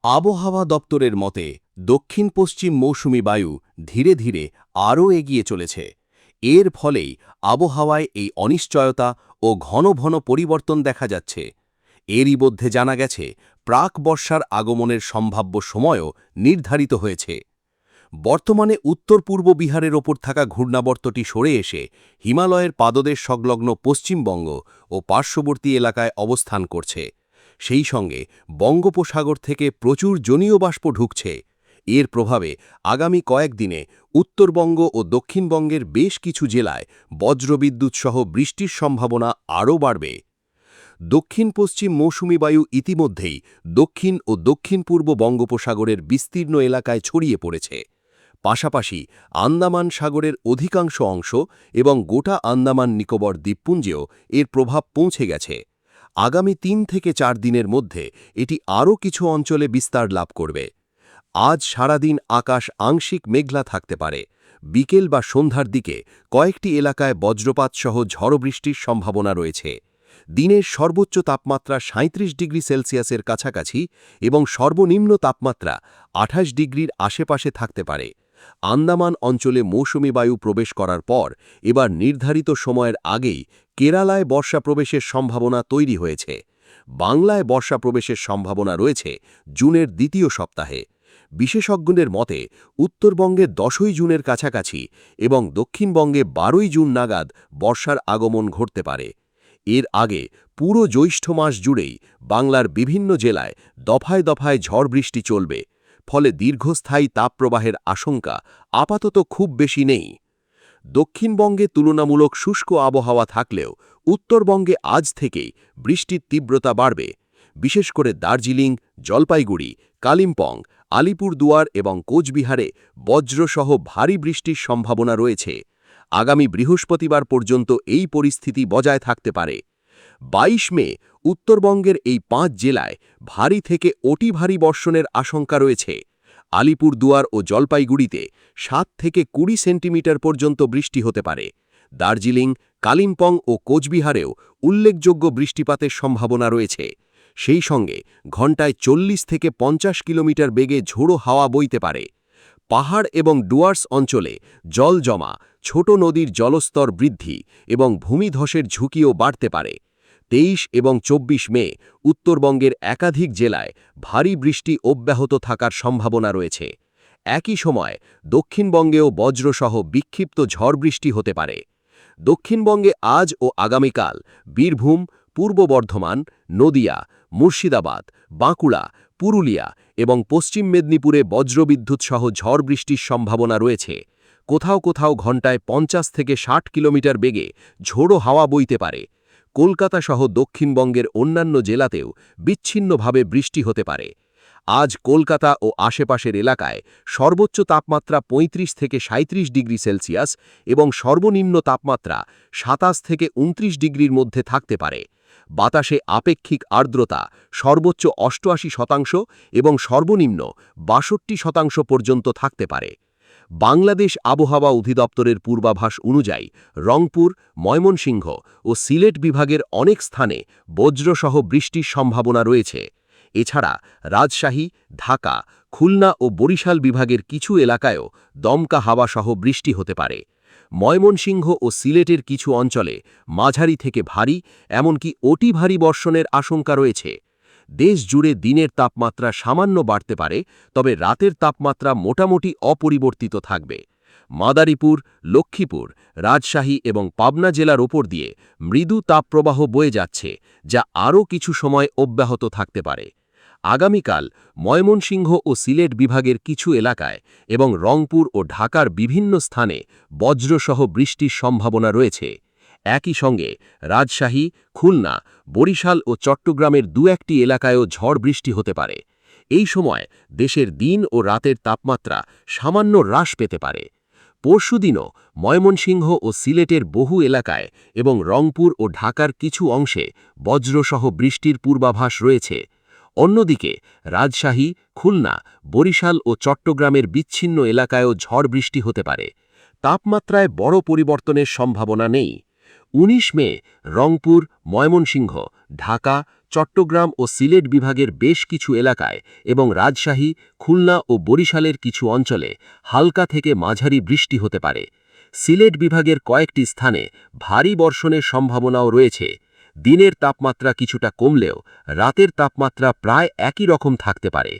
আবহাওয়া দপ্তরের মতে দক্ষিণ পশ্চিম মৌসুমি বায়ু ধীরে ধীরে আরও এগিয়ে চলেছে। এর ফলেই আবহাওয়ায় এই অনিশ্চয়তা ও ঘন ঘন পরিবর্তন দেখা যাচ্ছে। এরই মধ্যে জানা গেছে প্রাক বর্ষার আগমনের সম্ভাব্য সময়ও নির্ধারিত হয়েছে। বর্তমানে উত্তর পূর্ব বিহারের ওপর থাকা ঘূর্ণাবর্তটি সরে এসে হিমালয়ের পাদদেশ সংলগ্ন পশ্চিমবঙ্গ ও পার্শ্ববর্তী এলাকায় অবস্থান করছে। সেই সঙ্গে বঙ্গোপসাগর থেকে প্রচুর জলীয় বাষ্প ঢুকছে। এর প্রভাবে আগামী কয়েকদিনে উত্তরবঙ্গ ও দক্ষিণবঙ্গের বেশ কিছু জেলায় বজ্রবিদ্যুৎ সহ বৃষ্টির সম্ভাবনা আরও বাড়বে। দক্ষিণ পশ্চিম মৌসুমি বায়ু ইতিমধ্যেই দক্ষিণ ও দক্ষিণ পূর্ব বঙ্গোপসাগরের বিস্তীর্ণ এলাকায় ছড়িয়ে পড়েছে। পাশাপাশি আন্দামান সাগরের অধিকাংশ অংশ এবং গোটা আন্দামান নিকোবর দ্বীপপুঞ্জেও এর প্রভাব পৌঁছে গেছে। আগামী ৩ থেকে ৪ দিনের মধ্যে এটি আরও কিছু অঞ্চলে বিস্তার লাভ করবে। আজ সারাদিন আকাশ আংশিক মেঘলা থাকতে পারে। বিকেল বা সন্ধ্যার দিকে কয়েকটি এলাকায় বজ্রপাত সহ ঝড় বৃষ্টির সম্ভাবনা রয়েছে। দিনের সর্বোচ্চ তাপমাত্রা ৩৭ ডিগ্রি সেলসিয়াসের কাছাকাছি এবং সর্বনিম্ন তাপমাত্রা ২৮ ডিগ্রির আশেপাশে থাকতে পারে। আন্দামান অঞ্চলে মৌসুমি বায়ু প্রবেশ করার পর এবার নির্ধারিত সময়ের আগেই কেরালায় বর্ষা প্রবেশের সম্ভাবনা তৈরি হয়েছে। বাংলায় বর্ষা প্রবেশের সম্ভাবনা রয়েছে জুনের দ্বিতীয় সপ্তাহে। বিশেষজ্ঞদের মতে উত্তরবঙ্গে ১০ই জুনের কাছাকাছি এবং দক্ষিণবঙ্গে ১২ই জুন নাগাদ বর্ষার আগমন ঘটতে পারে। এর আগে পুরো জ্যৈষ্ঠ মাস জুড়েই বাংলার বিভিন্ন জেলায় দফায় দফায় ঝড় বৃষ্টি চলবে। ফলে দীর্ঘস্থায়ী তাপপ্রবাহের আশঙ্কা আপাতত খুব বেশি নেই। দক্ষিণবঙ্গে তুলনামূলক শুষ্ক আবহাওয়া থাকলেও উত্তরবঙ্গে আজ থেকেই বৃষ্টির তীব্রতা বাড়বে। বিশেষ করে দার্জিলিং, জলপাইগুড়ি, কালিম্পং, আলিপুরদুয়ার এবং কোচবিহারে বজ্রসহ ভারী বৃষ্টির সম্ভাবনা রয়েছে। আগামী বৃহস্পতিবার পর্যন্ত এই পরিস্থিতি বজায় থাকতে পারে। ২২ মে উত্তরবঙ্গের এই ৫ জেলায় ভারী থেকে অতি ভারী বর্ষণের আশঙ্কা রয়েছে। আলিপুরদুয়ার ও জলপাইগুড়িতে ৭ থেকে ২০ সেন্টিমিটার পর্যন্ত বৃষ্টি হতে পারে। দার্জিলিং, কালিম্পং ও কোচবিহারেও উল্লেখযোগ্য বৃষ্টিপাতের সম্ভাবনা রয়েছে। সেই সঙ্গে ঘণ্টায় ৪০ থেকে ৫০ কিলোমিটার বেগে ঝোড়ো হাওয়া বইতে পারে। পাহাড় এবং ডুয়ার্স অঞ্চলে জল জমা, ছোট নদীর জলস্তর বৃদ্ধি এবং ভূমিধসের ঝুঁকিও বাড়তে পারে। ২৩ এবং ২৪ মে উত্তরবঙ্গের একাধিক জেলায় ভারী বৃষ্টি অব্যাহত থাকার সম্ভাবনা রয়েছে। একই সময় দক্ষিণবঙ্গেও বজ্রসহ বিক্ষিপ্ত ঝড় বৃষ্টি হতে পারে। দক্ষিণবঙ্গে আজ ও আগামীকাল বীরভূম, পূর্ব বর্ধমান, নদিয়া, মুর্শিদাবাদ, বাঁকুড়া, পুরুলিয়া এবং পশ্চিম মেদিনীপুরে বজ্রবিদ্যুৎ সহ ঝড় বৃষ্টির সম্ভাবনা রয়েছে। কোথাও কোথাও ঘণ্টায় ৫০ থেকে ৬০ কিলোমিটার বেগে ঝোড়ো হাওয়া বইতে পারে। কলকাতা সহ দক্ষিণবঙ্গের অন্যান্য জেলাতেও বিচ্ছিন্নভাবে বৃষ্টি হতে পারে। আজ কলকাতা ও আশেপাশের এলাকায় সর্বোচ্চ তাপমাত্রা ৩৫ থেকে ৩৭ ডিগ্রি সেলসিয়াস এবং সর্বনিম্ন তাপমাত্রা ২৭ থেকে ২৯ ডিগ্রির মধ্যে থাকতে পারে। বাতাসে আপেক্ষিক আর্দ্রতা সর্বোচ্চ ৮৮% এবং সর্বনিম্ন ৬২% পর্যন্ত থাকতে পারে। বাংলাদেশ আবহাওয়া অধিদপ্তরের পূর্বাভাস অনুযায়ী রংপুর, ময়মনসিংহ ও সিলেট বিভাগের অনেক স্থানে বজ্রসহ বৃষ্টির সম্ভাবনা রয়েছে। এছাড়া রাজশাহী, ঢাকা, খুলনা ও বরিশাল বিভাগের কিছু এলাকায়ও দমকা হাওয়াসহ বৃষ্টি হতে পারে। ময়মনসিংহ ও সিলেটের কিছু অঞ্চলে মাঝারি থেকে ভারী, এমনকি অতি ভারী বর্ষণের আশঙ্কা রয়েছে। দেশ জুড়ে দিনের তাপমাত্রা সামান্য বাড়তে পারে, তবে রাতের তাপমাত্রা মোটামুটি অপরিবর্তিত থাকবে। মাদারীপুর, লক্ষ্মীপুর, রাজশাহী এবং পাবনা জেলার ওপর দিয়ে মৃদু তাপপ্রবাহ বয়ে যাচ্ছে, যা আরও কিছু সময় অব্যাহত থাকতে পারে। আগামীকাল ময়মনসিংহ ও সিলেট বিভাগের কিছু এলাকায় এবং রংপুর ও ঢাকার বিভিন্ন স্থানে বজ্রসহ বৃষ্টির সম্ভাবনা রয়েছে। একই সঙ্গে রাজশাহী, খুলনা, বরিশাল ও চট্টগ্রামের দু-একটি এলাকায়ও ঝড় বৃষ্টি হতে পারে। এই সময় দেশের দিন ও রাতের তাপমাত্রা সামান্য হ্রাস পেতে পারে। পরশুদিনও ময়মনসিংহ ও সিলেটের বহু এলাকায় এবং রংপুর ও ঢাকার কিছু অংশে বজ্রসহ বৃষ্টির পূর্বাভাস রয়েছে। অন্যদিকে রাজশাহী, খুলনা, বরিশাল ও চট্টগ্রামের বিচ্ছিন্ন এলাকায়ও ঝড় বৃষ্টি হতে পারে। তাপমাত্রায় বড় পরিবর্তনের সম্ভাবনা নেই। ১৯ মে রংপুর, ময়মনসিংহ, ঢাকা, চট্টগ্রাম ও সিলেট বিভাগের বেশ কিছু এলাকায় এবং রাজশাহী, খুলনা ও বরিশালের কিছু অঞ্চলে হালকা থেকে মাঝারি বৃষ্টি হতে পারে। সিলেট বিভাগের কয়েকটি স্থানে ভারী বর্ষণের সম্ভাবনাও রয়েছে। দিনের তাপমাত্রা কিছুটা কমলেও রাতের তাপমাত্রা প্রায় একই রকম থাকতে পারে।